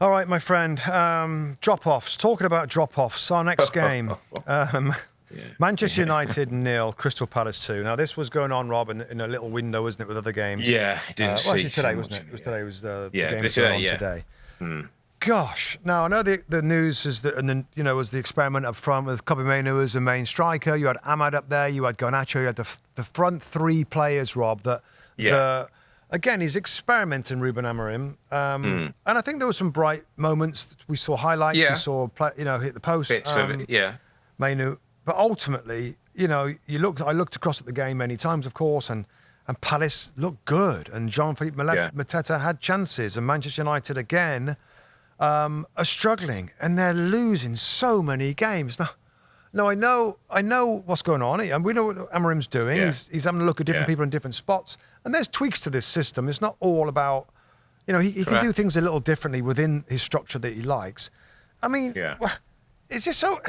All right, my friend. Drop-offs. Talking about drop-offs, our next game. Manchester United 0, Crystal Palace 2. Now, this was going on, Rob, in a little window, wasn't it, with other games? Yeah, I didn't see actually today, so wasn't it? It was today. It was the Yeah, game this- going on yeah. today. Gosh. Now, I know the news is that, and then, was the experiment up front with Kobe Mainoo as the main striker. You had Ahmad up there. You had Garnacho. You had the front three players, Rob, again, he's experimenting, Ruben Amorim. And I think there were some bright moments. We saw highlights. Yeah. We saw, hit the post. Bits of it, yeah. Mainoo. But ultimately, I looked across at the game many times, of course, and Palace looked good. And Jean-Philippe Mateta had chances. And Manchester United, again, are struggling. And they're losing so many games. Now, I know what's going on. And we know what Amorim's doing. Yeah. He's having a look at different people in different spots. And there's tweaks to this system. It's not all about, he can do things a little differently within his structure that he likes. I mean, is this so...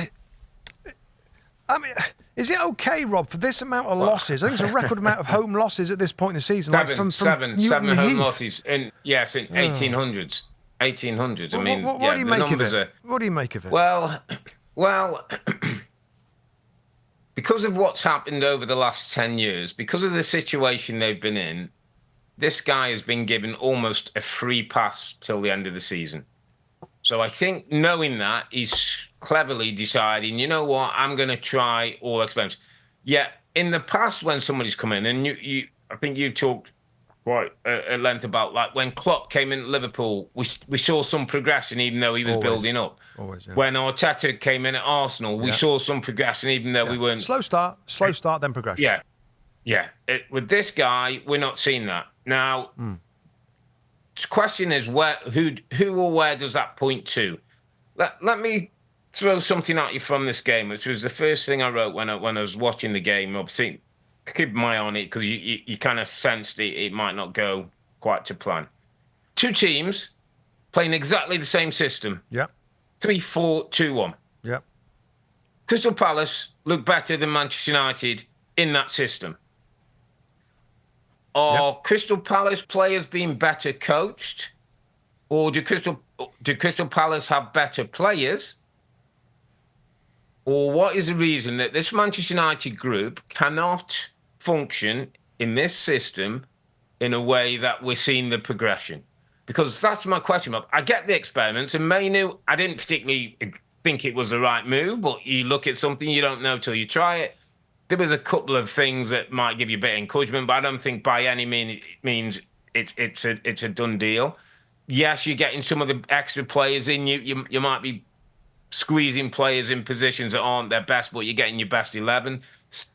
I mean, is it okay, Rob, for this amount of losses? I think it's a record amount of home losses at this point in the season. Seven home losses in 1800s. 1800s. I mean, what do you make of it? What do you make of it? Well, because of what's happened over the last 10 years, because of the situation they've been in, this guy has been given almost a free pass till the end of the season. So I think knowing that, he's cleverly deciding, you know what, I'm going to try all experiments. Yeah, in the past when somebody's come in, and I think you talked quite at length about, like, when Klopp came in at Liverpool, we saw some progression even though he was building up. Always, yeah. When Arteta came in at Arsenal, we saw some progression even though we weren't... Slow start, then progression. Yeah. With this guy, we're not seeing that. Now, the question is who or where does that point to? Let me throw something at you from this game, which was the first thing I wrote when I was watching the game. Obviously, keep my eye on it because you kind of sensed it might not go quite to plan. Two teams playing exactly the same system. Yeah. 3-4-2-1. Yeah. Crystal Palace look better than Manchester United in that system. Are Crystal Palace players being better coached, or do Crystal Palace have better players? Or what is the reason that this Manchester United group cannot function in this system in a way that we're seeing the progression? Because that's my question. I get the experiments, and Mainoo, I didn't particularly think it was the right move, but you look at something, you don't know till you try it. There was a couple of things that might give you a bit of encouragement, but I don't think by any means it's a done deal. Yes, you're getting some of the extra players in. You might be squeezing players in positions that aren't their best, but you're getting your best 11.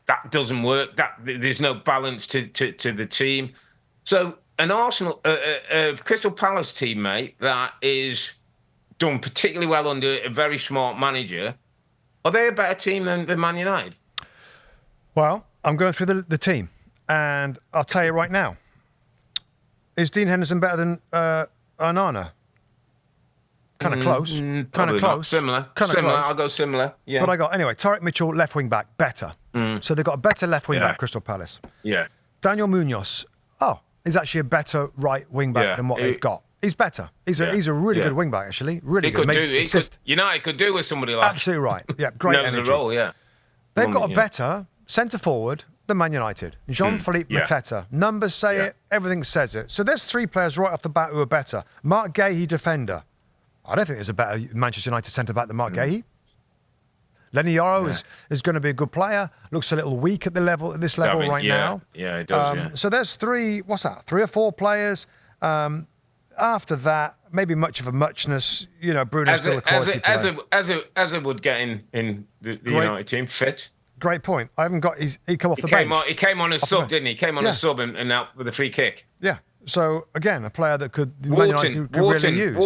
That doesn't work. There's no balance to the team. So an Arsenal, Crystal Palace teammate that is done particularly well under a very smart manager, are they a better team than Man United? Well, I'm going through the team, and I'll tell you right now. Is Dean Henderson better than Onana? Kind of close. Kind of close. Similar. Kind of close. I'll go similar. Yeah. But anyway, Tarek Mitchell, left wing back, better. So they've got a better left wing back, Crystal Palace. Yeah. Daniel Munoz, he's actually a better right wing back than what they've got. He's better. He's a really good wing back, actually. Really good. United could do with somebody like that. Absolutely right. Yeah, great knows energy. the role, yeah. They've got a better centre forward than Man United. Jean-Philippe Mateta. Numbers say it. Everything says it. So there's three players right off the bat who are better. Mark Gahey, defender. I don't think there's a better Manchester United centre back than Mark Gahey. Lenny Yoro is going to be a good player. Looks a little weak at this level right now. Yeah, it does. So there's three or four players. After that, maybe much of a muchness. Bruno's still a quality player. As it would get in the United team, fit. Great point. I haven't got. He come off the bench. He came on as sub, didn't he? He came on as sub and out with a free kick. Yeah. So again, a player that could really use.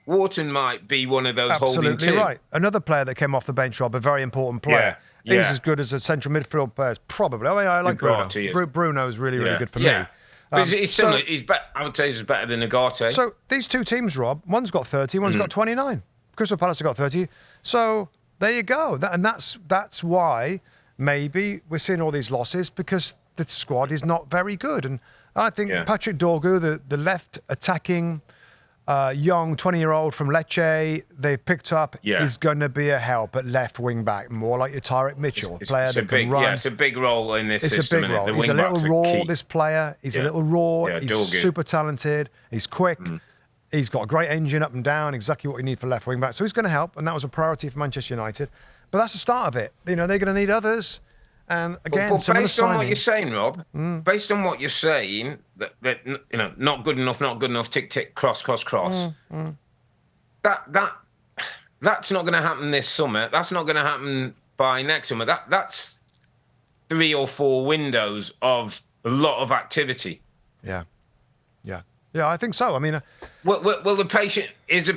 Wharton might be one of those holding two. Absolutely right. Another player that came off the bench, Rob, a very important player. Yeah. He's as good as a central midfield player, probably. I mean, I like Bruno. Bruno's really good for me. He's similar. I would say he's better than Ugarte. So these two teams, Rob, one's got 30, one's got 29. Crystal Palace have got 30. So there you go. That's why maybe we're seeing all these losses, because the squad is not very good. And I think Patrick Dorgu, the left attacking young 20-year-old from Lecce they picked up is going to be a help at left wing back, more like your Tyrick Mitchell, player that can run. Yeah, it's a big role in this system. It's a big role. He's a little raw, this player. He's a little raw. He's super talented. He's quick. He's got a great engine up and down, exactly what you need for left wing back. So he's going to help, and that was a priority for Manchester United. But that's the start of it. You know, they're going to need others. And again, based on what you're saying, Rob, based on what you're saying, that you know, not good enough, tick tick, cross. That's not going to happen this summer. That's not going to happen by next summer. That's 3 or 4 windows of a lot of activity. Yeah, I think so. I mean, will the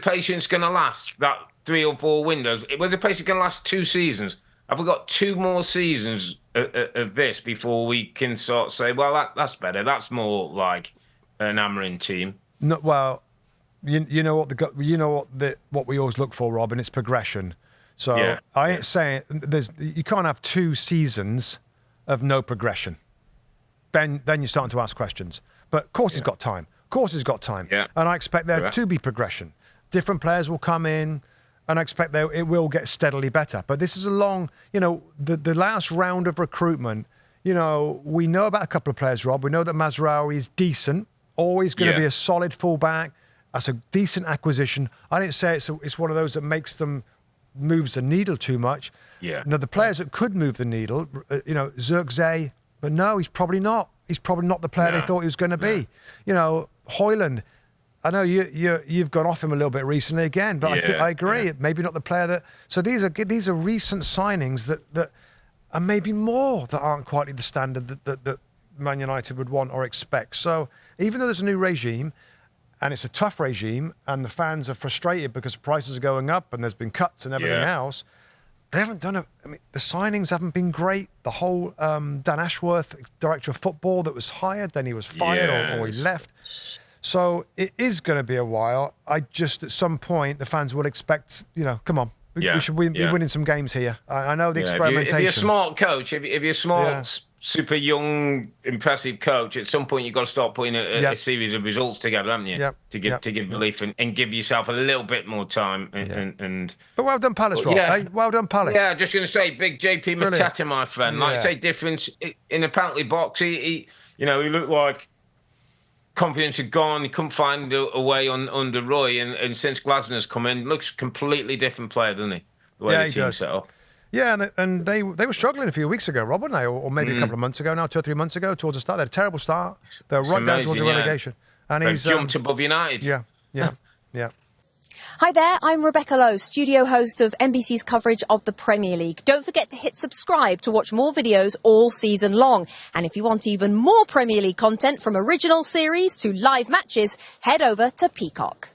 patience going to last that 3 or 4 windows? Was the patience going to last 2 seasons? Have we got 2 more seasons of this before we can sort of say, well, that's better. That's more like an Amorim team. No, well, you know what we always look for, Rob, and it's progression. So I ain't saying you can't have 2 seasons of no progression. Then you're starting to ask questions. But of course he's got time. Yeah. And I expect there to be progression. Different players will come in. And I expect it will get steadily better. But this is a long, the last round of recruitment, we know about a couple of players, Rob. We know that Mazraoui is decent, always going to be a solid fullback. That's a decent acquisition. I didn't say it's one of those that moves the needle too much. Yeah. Now, the players that could move the needle, Zirkzee, but no, he's probably not. He's probably not the player they thought he was going to be. Hoyland, I know you've gone off him a little bit recently again, but I agree. Yeah. Maybe not the player that. So these are recent signings that are maybe more that aren't quite the standard that Man United would want or expect. So even though there's a new regime, and it's a tough regime, and the fans are frustrated because prices are going up and there's been cuts and everything else, they haven't done it. I mean, the signings haven't been great. The whole Dan Ashworth, director of football, that was hired, then he was fired or he left. So it is going to be a while. At some point, the fans will expect, come on, we should be winning some games here. I know the experimentation. If you're a smart coach, if you're a smart, super young, impressive coach, at some point you've got to start putting a series of results together, haven't you? To give belief and give yourself a little bit more time. But well done, Palace, Rob. Hey, well done, Palace. Yeah, just going to say, big JP Mateta, my friend. Like I say, difference in a penalty box. He looked like confidence had gone. He couldn't find a way under Roy, and since Glasner's come in, looks completely different player, doesn't he? The way the team's set up. Yeah, and they were struggling a few weeks ago, Rob, weren't they? Or maybe a couple of months ago now, 2 or 3 months ago, towards the start. They had a terrible start. They were right down towards the relegation. And he's jumped above United. Yeah. Hi there, I'm Rebecca Lowe, studio host of NBC's coverage of the Premier League. Don't forget to hit subscribe to watch more videos all season long. And if you want even more Premier League content, from original series to live matches, head over to Peacock.